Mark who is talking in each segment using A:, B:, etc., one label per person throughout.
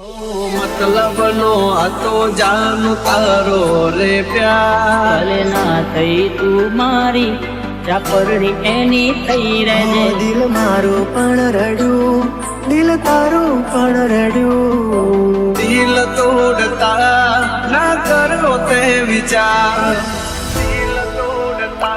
A: मतलब नो હતો જાનું તારો રે પ્યાર
B: ભલે ના થઈ તું મારી ચાપરણી એની થઈ રહેજે.
C: દિલ મારું પણ રડ્યું, દિલ તારું પણ રડ્યું.
A: દિલ તોડતા ના કરો તે વિચાર, દિલ તોડતા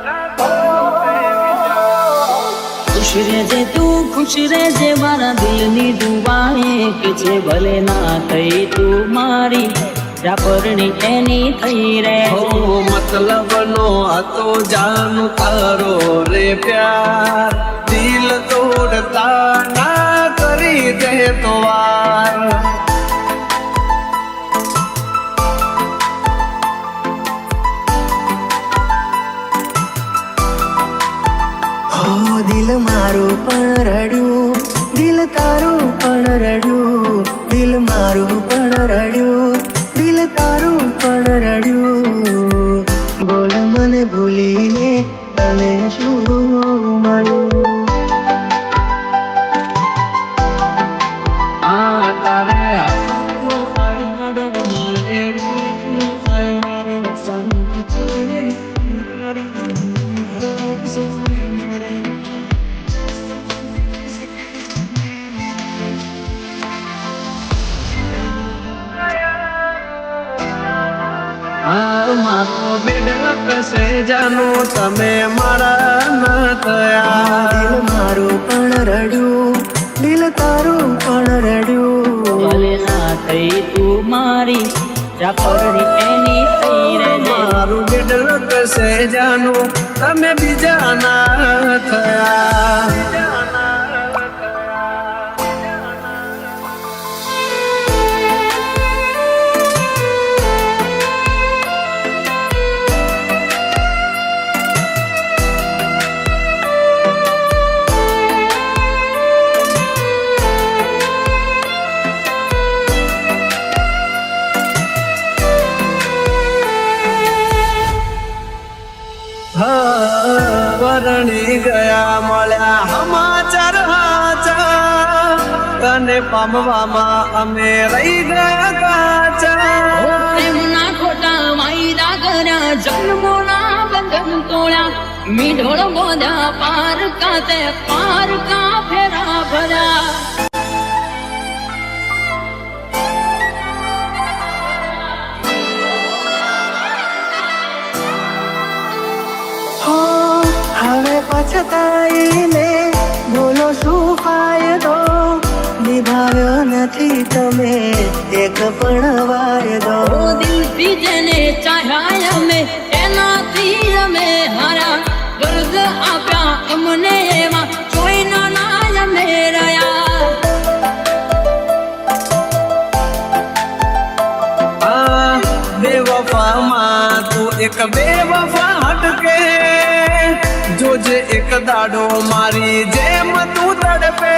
A: ના કરો તે વિચાર.
B: ખુશ રહેજે તું ખુશ રહેજે મારા દિલની દુઆ એક છે. ભલે ના થઈ તું મારી ચાપરણી એની થઈ રહેજે.
A: मतलब नो હતો જાનું તારો રે પ્યાર દિલ તોડતા ના કરી દે તો વાર.
C: હો દિલ મારું પણ રડ્યું, દિલ તારું પણ રડ્યું. દિલ મારું પણ રડ્યું, દિલ તારું પણ રડ્યું. બોલ મને ભૂલીને તને શું મળ્યું?
A: આ તારે મારો બેડલ કસે જાનું તમે મારા ન થયા.
C: દિલ મારું પણ રડ્યું, દિલ તારું પણ રડ્યું.
B: ભલે ના થઈ તું મારી ચાપરણી એની થઈ રહેજે.
A: મારું બેડલ કસે જાનું તમે બીજા ના થયા. વરણી ગયા મળ્યા સમાચાર હાચા, તને પામવામાં અમે રહી ગયા કાચા.
B: પ્રેમના ખોટા વાયદા કર્યા, જન્મોના બંધન તોડ્યા, મીઢોળ બોધ્યા પારકા તે પારકા ફેરા ભર્યા.
C: હો હવે પછતાઈને બોલો શું ફાયદો? નિભાવ્યો નથી તમે એક પણ વાયદો.
B: ઓ દિલથી જેને ચાહ્યા અમે એનાથી અમે હારા. દર્દ આપ્યા અમને એમાં જોઈના ના અમે રહ્યા.
A: આ બેવફામાં તું એક બેવફા હટકે, જોજે એક દાડો મારી જેમ તું તડપે.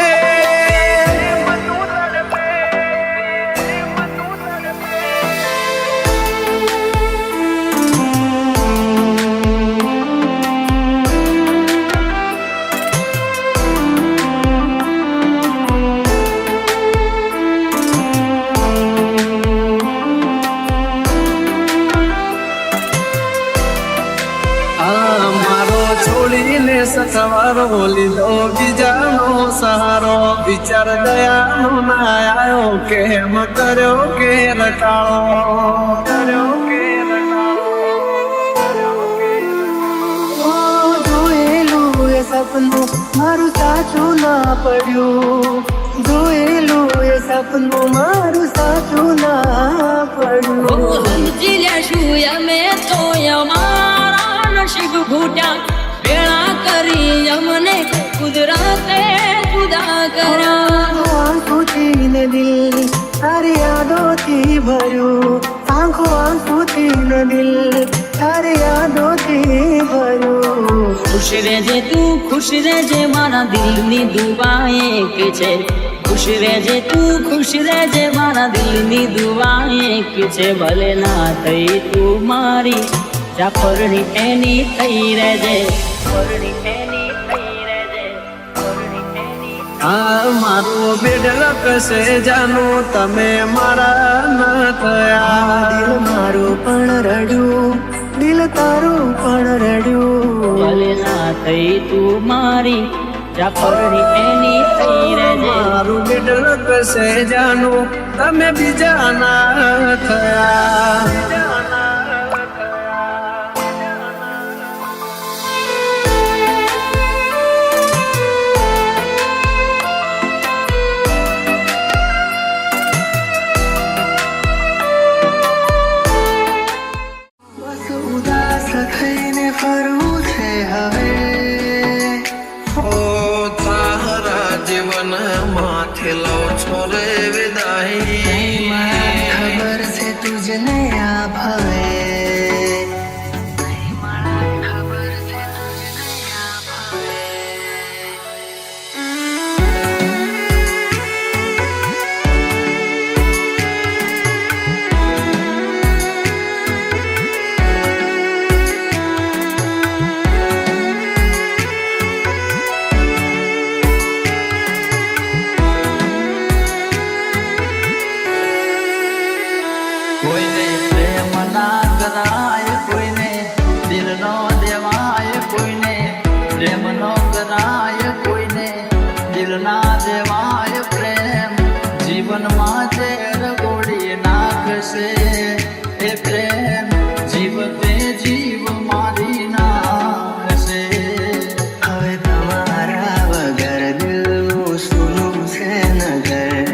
A: મારો છોડીને સથવારો લીધો બીજાનો સહારો. વિચાર દયાનો ના આવ્યો કેમ કર્યો કે રટાળો, કર્યો કે
C: ઓ જોયેલું એ સપનું મારું સાચું ના પડ્યું. જોયેલું એ સપનું મારું સાચું ના પડ્યું.
B: સમજી લેશું અમે તો અમારા નસીબ ઘૂટ્યા. ભેળા કરી અમને કુદરતે જુદા કર્યા.
C: આંખોથી ને દિલ તારી યાદોથી ભર્યું. આંખો આંખોથી ને દિલ તારી યાદોથી ભર્યું.
B: ખુશ રહેજે તું ખુશ રહેજે મારા દિલની દુઆ એક છે. ખુશ રહેજે તું ખુશ રહેજે મારા દિલની દુઆ એક છે. ભલે ના થઈ તું મારી ચાપરણી એની થઈ રહેજે. ચાપરણી એની થઈ રહેજે. ચાપરણી એની
A: આ મારું બેડલ કસે જાનું તમે મારા ન થયા
C: દિલ મારું પણ રડ્યું દિલ તારું પણ રડ્યું
B: ભલે ના થઈ તું મારી જાફરની એની થઈ રહેજે
A: મારું બેડલ કસે જાનું તમે બીજા ના થયા
C: બસ ઉદાસ થઈને ફરવું છે હવે
A: ઓ તારા જીવન માથે લો છોરે વિદાય
C: ખબર છે તુજને આ ભાવે
D: કોઈને પ્રેમ ના કરાય કોઈને દિલ નો દેવાય કોઈને પ્રેમ નો કરાય કોઈને દિલ ના દેવાય પ્રેમ જીવનમાં ઝેર ગોળી નાખશે એ પ્રેમ જીવતે જીવ મારી નાખશે
C: હવે તમારા વગર દિલનું સૂનું છે નગર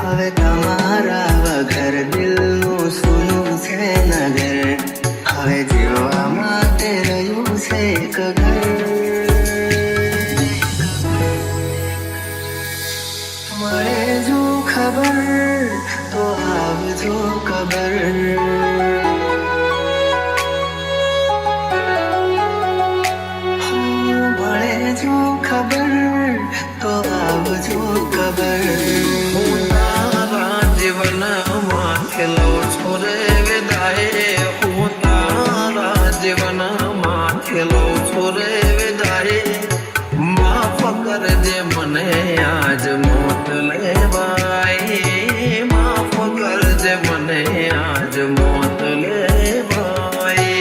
C: હવે તમારા વગર દિલનું સૂનું છે નગર હવે જીવવા માટે રહ્યું છે એક ઘર મળે જો ખબર તો આવજો ખબર મળે જો ખબર તો આવજો ખબર
A: તારા જીવન માથે લો છોરે વિદાય હું તારા જીવન માથે લો છોરે વિદાય માફ કરજે મને આજ મોત લેવાય માફ કરજે મને આજ મોત લેવાય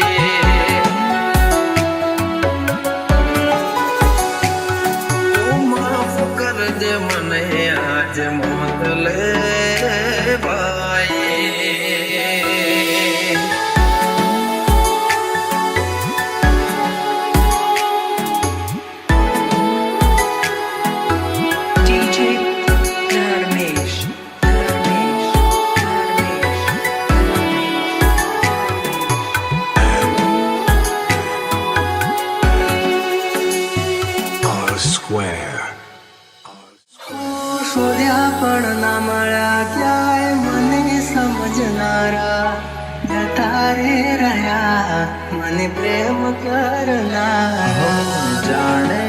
A: માફ કરજે મને આજ મોત લેવાય
C: DJ Dharmesh શોધ્યા પણ ના મળ્યા ક્યાંય મને સમજનારા જતા રે રહ્યા મને પ્રેમ કરનારા
D: જાણે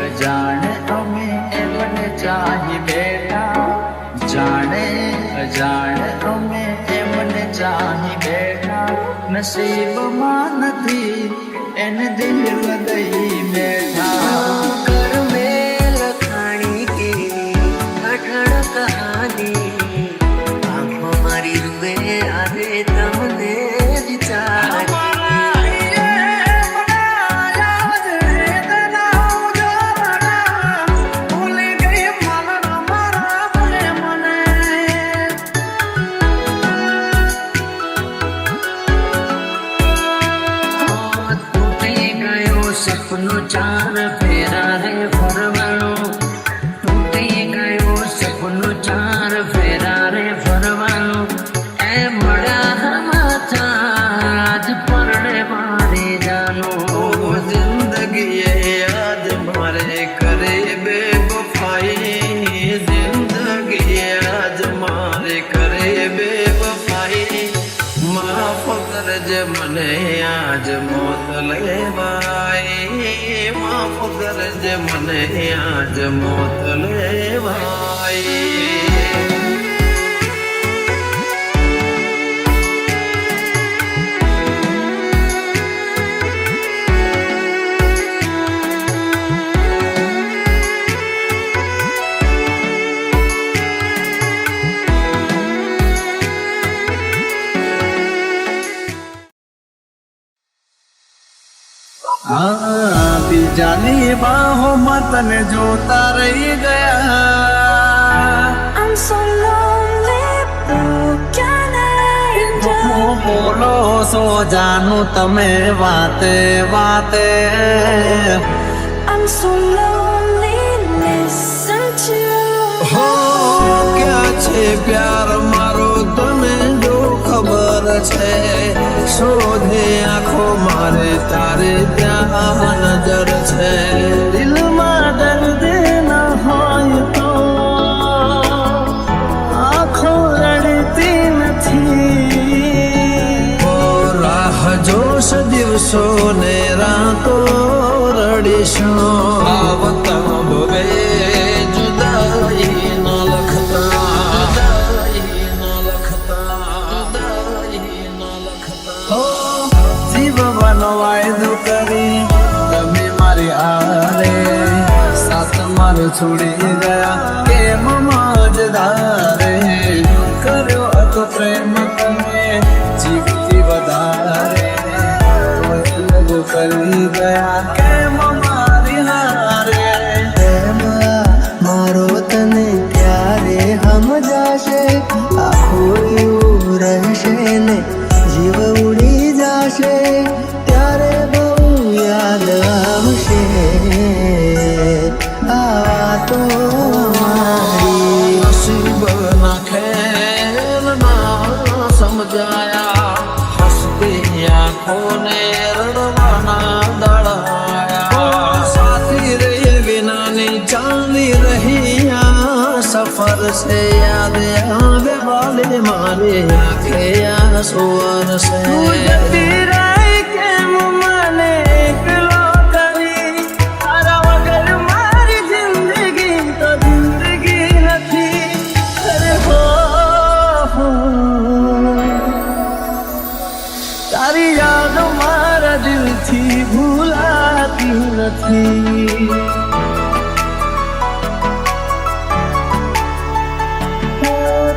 D: અજાણે અમે એમને ચાહી બેઠા જાણે અજાણે અમે એમને ચાહી બેઠા નસીબમાં નથી એને દિલ લગાઈ બેઠા
C: कर में लखानी की कठण कहानी आंखों मारी रुए आदे तमने विचार
B: સપનું ચાર ફેરા રે ફરવાનું તૂટી ગયું સપનું ચાર ફેરા રે ફરવાનું એ મળ્યા માથા આજ પરડે મારી જાનું
A: જિંદગી યાદ મારે કરે બેવફાઈ જિંદગી યાદ મારે કરે બેવફાઈ માફ કરજે મને આજ મોત લેવાય માફ કરજે મને આજ મોત લેવાય હા બીજાની બાહોમાં તને જોતા રહી ગયા.
C: I'm so lonely, blue, can I enjoy?
A: બોલો સો જાનું તમે વાતે વાતે.
C: I'm so lonely, listen to.
A: હો ક્યાં છે પ્યાર મારો તને જો ખબર છે. શોધે આંખો મારે તારે ત્યાં નજર છે. દિલમાં દર્દ ન હોય તો આંખો રડતી નથી. ઓ રાહ જોશ દિવસો ને રાતો રડીશું. આવતા ભવે જુદાઈ ન લખતા, જુદાઈ ન લખતા, જુદાઈ ન લખતા. જીવવાનો વાયદો કરી તમે મારી આરે સાથ મારો છોડી ગયા કેમ મજદારે. કર્યો હતો પ્રેમ તમે જીવતી વધારે લગ કરી ગયા કેમ મારી હારે.
C: મારો તને ત્યારે સમજાશે, આખો એવું રહેશે ને જીવ ઉડી જશે ત્યારે બહુ યાદ આવશે આ તો મારી.
A: નસીબ ના ખેલ ના સમજાયા, હસતી આંખોને રડવાના દળાયા. સાથી રહી વિનાની ચાલી રહી આ સફર છે. યાદ આવે વાલે મારે આંખે આંસુ વરસે. જતી રહી કેમ મને એકલો કરી, તારા વગર મારી જિંદગી તો જિંદગી નથી. અરે હો તારી યાદ મારા દિલથી ભૂલાતી નથી.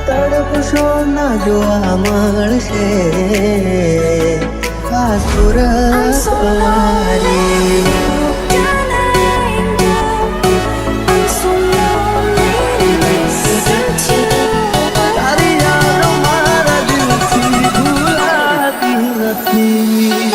C: તડપશો ના જોવા મળશે આ સુરત મારી.
A: તારી યાદ મારા દિલથી ભૂલાતી નથી.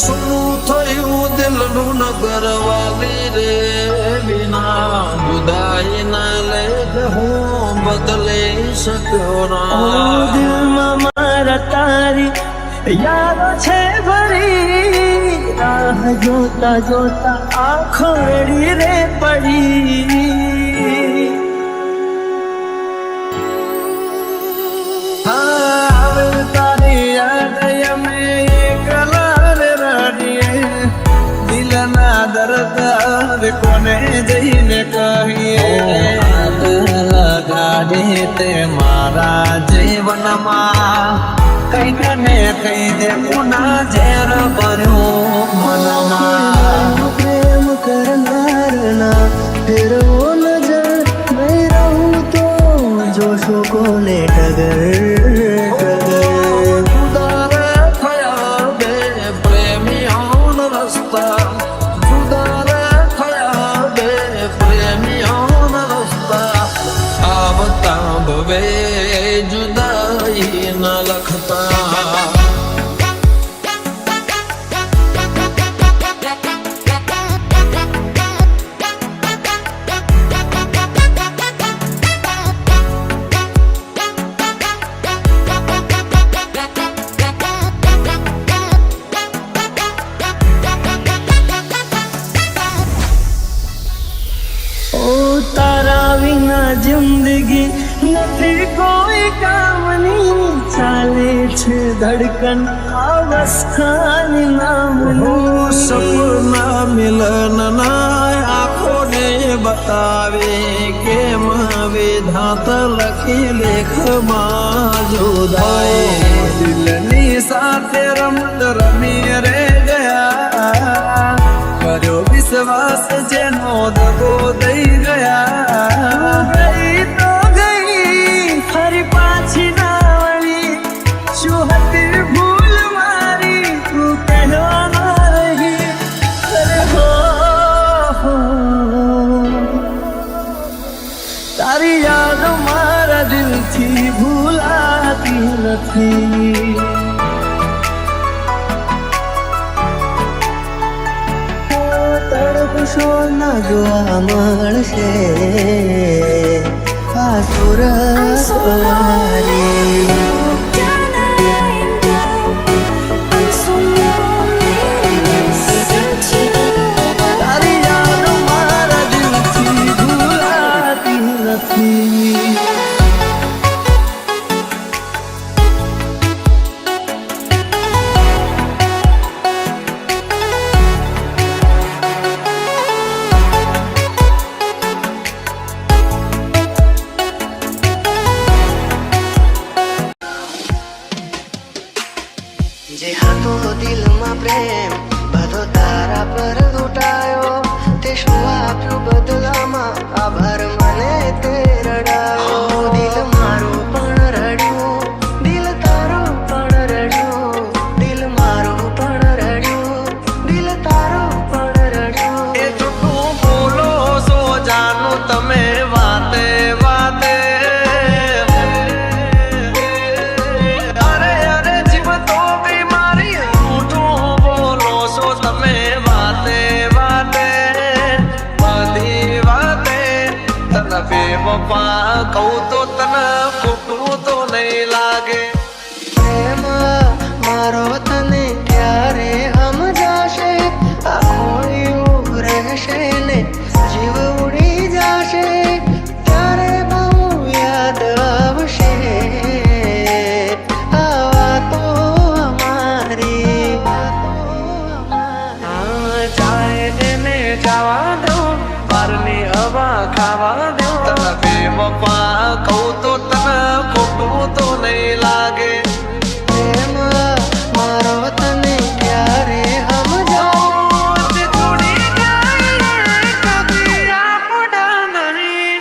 A: શું થયું દિલનું નગર વાલી રે વિના જુદાઈ ના લેજ હું બદલી શક્યો ના.
C: દિલમાં મારા તારી યાદો છે ભરી, રાહ જોતા જોતા આંખો રડી રે પડી.
A: આવે તારી યાદ અમે એકલા રે રડીએ. દિલના દર્દ હવે કોને જઈને કહીએ. હાથ લગાડી તે મારા જીવનમાં કઈ ને કઈ દે પુના ઝેર ભર્યું મનમાં.
C: પ્રેમ કરનારના ફેરવો નજર નહીં રહું તો જોશો કોને ટગર ટગર.
A: જુદારે થયા બે પ્રેમીઓનો રસ્તા, જુદારે થયા બે પ્રેમીઓનો રસ્તા. આવતા ભવે જુદાઈ ન લખતા.
C: તારા વિના જિંદગી નથી કોઈ કામની, ચાલે છે ધડકન અવસ્થાની નામનું.
A: સપના મિલનના આંખોને બતાવે કેમ હવે વિધાત લખી લેખમાં જુદાઈ દિલની સાથે રમત રમી રે ગયા કર્યો વિશ્વાસ જેનો દગો દઈ ગયા ગઈ તો ગઈ ફરી પાછી ના વળી શું હતી ભૂલ મારી તું કહેવા રહી અરે હો તારી યાદ મારા દિલથી ભૂલાતી નથી
C: તડપશો ના જોવા મળશે આ સુરત વારી
A: તારી યાદ મારા દિલથી ભૂલાતી નથી
C: જે હતો દિલમાં પ્રેમ બધો તારા પર લૂંટાયો તે શું આપ્યું બદલામાં આભાર મને તે રડાયો દિલ મારું પણ રડ્યું દિલ તારું પણ રડ્યું દિલ મારું પણ રડ્યું દિલ તારું પણ રડ્યું
A: એ જૂઠું બોલો છો જાનું તમે વાતે વાતે અરે અરે જીવ તો બીમારી જૂઠું બોલો છો તમે વાતે વાતે બધી વાતે તને બેવફા કહું તો તને ખોટું તો નહીં લાગે
C: પ્રેમ મારો તને ત્યારે સમજાશે આખો એવું રહેશે ને જીવ ઉડી જશે ત્યારે બહુ યાદ આવશે આ વાતો અમારી
A: ચાહે એને જવા દો બારની હવા ખાવા દો તને બેવફા કહું તો તને ખોટું તો નહીં લાગે
C: પ્રેમ મારો તને ત્યારે સમજાશે
A: છોડી જાય કદી આપણા નહીં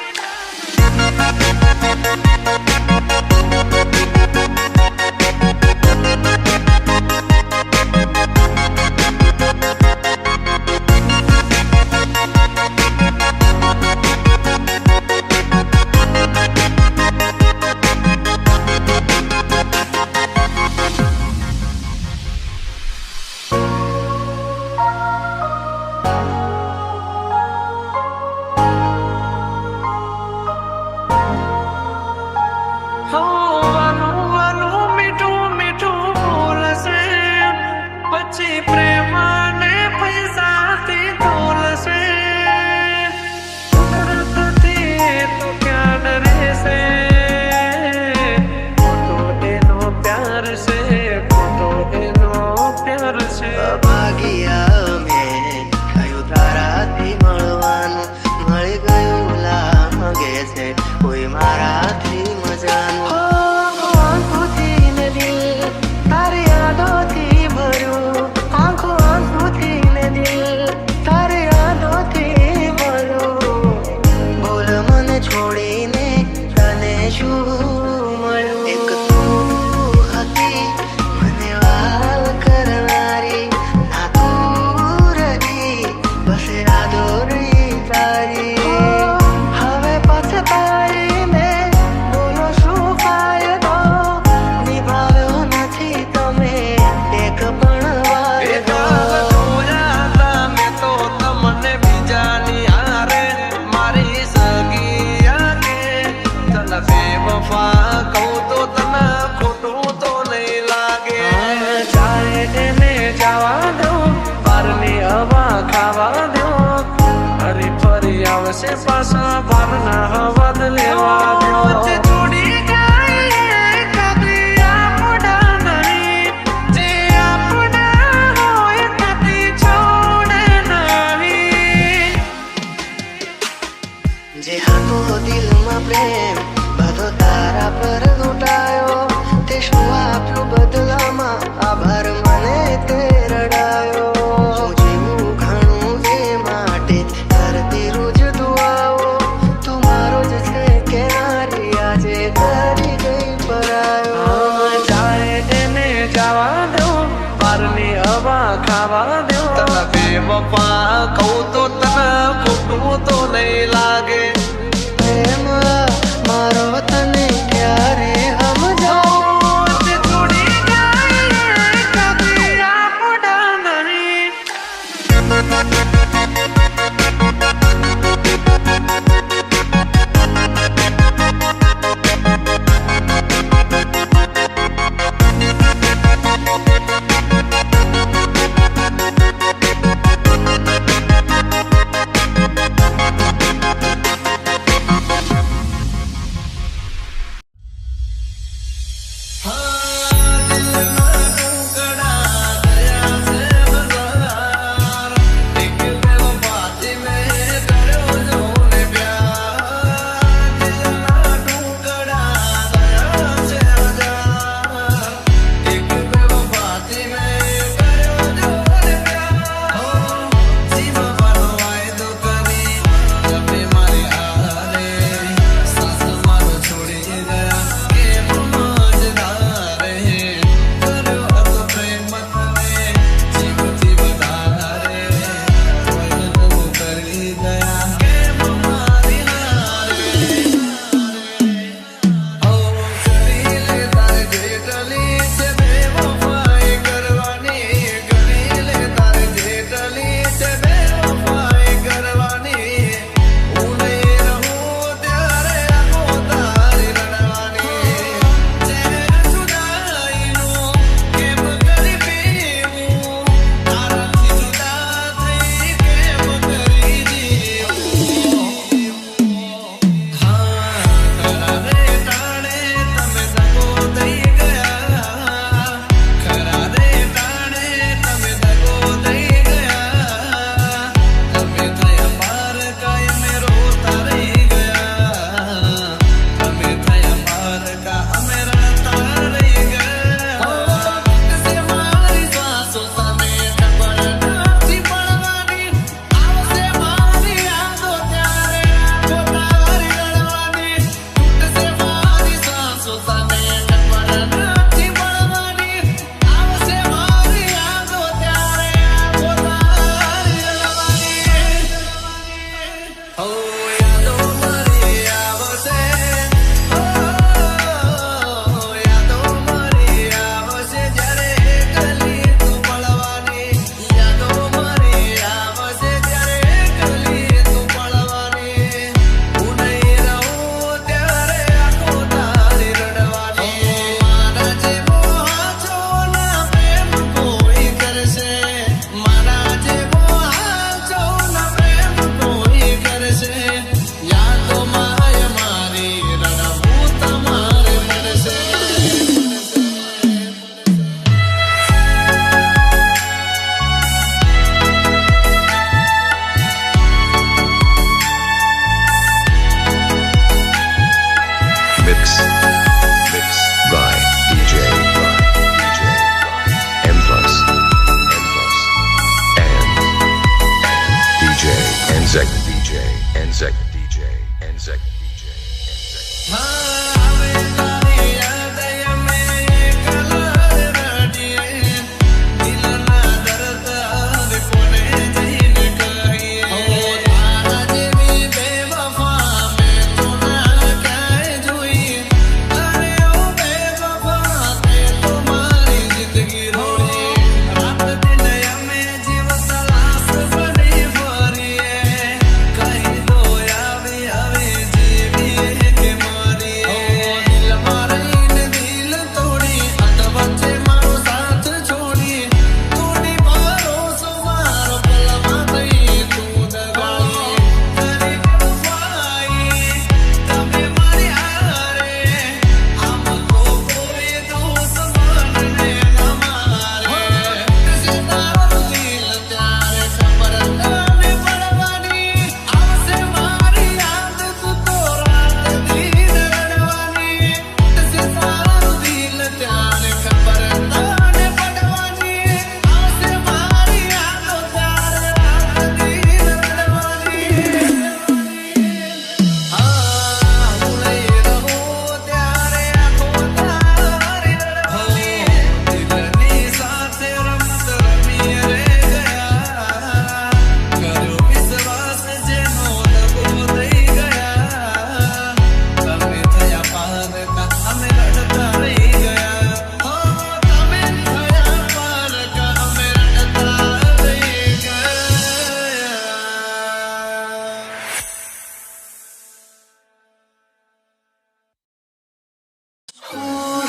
A: વાલું વાલું મીઠું મીઠું બોલશે પછી પ્રેમને પૈસાથી તોલશે કુદરતથી તો ક્યાં રહેશે ખોટો એનો પ્યાર છે ખોટો એનો પ્યાર છે
C: ભાગ્યા મેં કયું તારાથી મળવાનું મળી ગયું લાગે છે કોઈ મારાથી મજાનું આંખોથી ને દિલ તારી યાદોથી ભર્યું આંખોથી ને દિલ તારી યાદોથી ભર્યું બોલ મને છોડીને તને શું મળ્યું એક તું હતી મને વાલ કરનારી ના તું રહી બસ યાદો રહી તારી હવે પછતાઈને બોલો શું પ્રેમ બધો તારા પર લૂંટાયો તે શું આપ્યું બદલામાં આભાર મને તે રડાયો હું જીવું ઘણું એ માટે કરતી રોજ દુઆઓ તું મારો જ છે કે નારી આજે કરી ગઈ પરાયો
A: જાય એને જવા દો બારની હવા ખાવા દો તને બેવફા કહું તો તને ખોટું તો નહીં લાગે
C: પ્રેમ મારો તને ક્યારે સમજાવો
A: તે છોડી જાય કદી આ મોઢા નહીં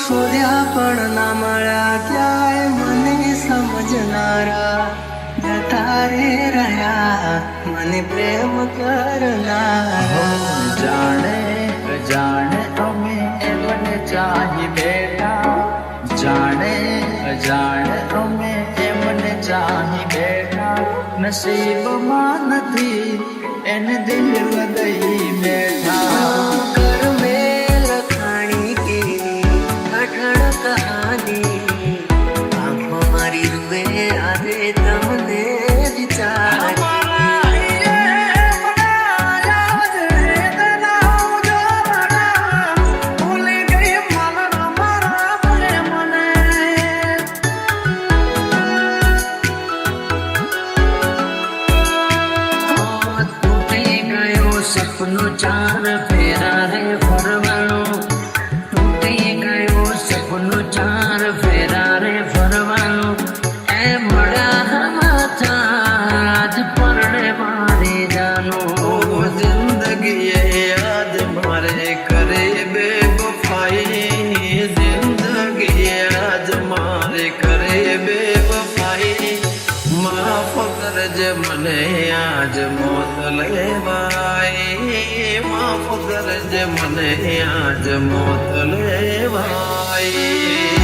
C: શોધ્યા પણ ના મળ્યા ક્યાંય મને સમજનારા જતા રે રહ્યા મને પ્રેમ કરનારા
D: જાણે અજાણે અમે એમને ચાહી બેઠા જાણે અજાણે અમે એમને ચાહી બેઠા નસીબમાં નથી એને દિલ લગઈ બેઠા
C: કર મેં લખાણી કેવી કઠણ કહાની આંખો મારી રૂએ આજે તમને વિચારી
B: સપનો ચાર ફેરા રે ફરવાનો તૂટી ગયો સપનો ચાર ફેરા રે ફરવાનો એ મળ્યા આજ પરણે મારે જાનો
A: જિંદગી યાદ મારે કરે બેવફાઈ જિંદગી યાદ મારે કરે બેવફાઈ માફ કરજે મને આજ મોત લેવાઈ માફ કરજે મને આજ મોત લેવાઈ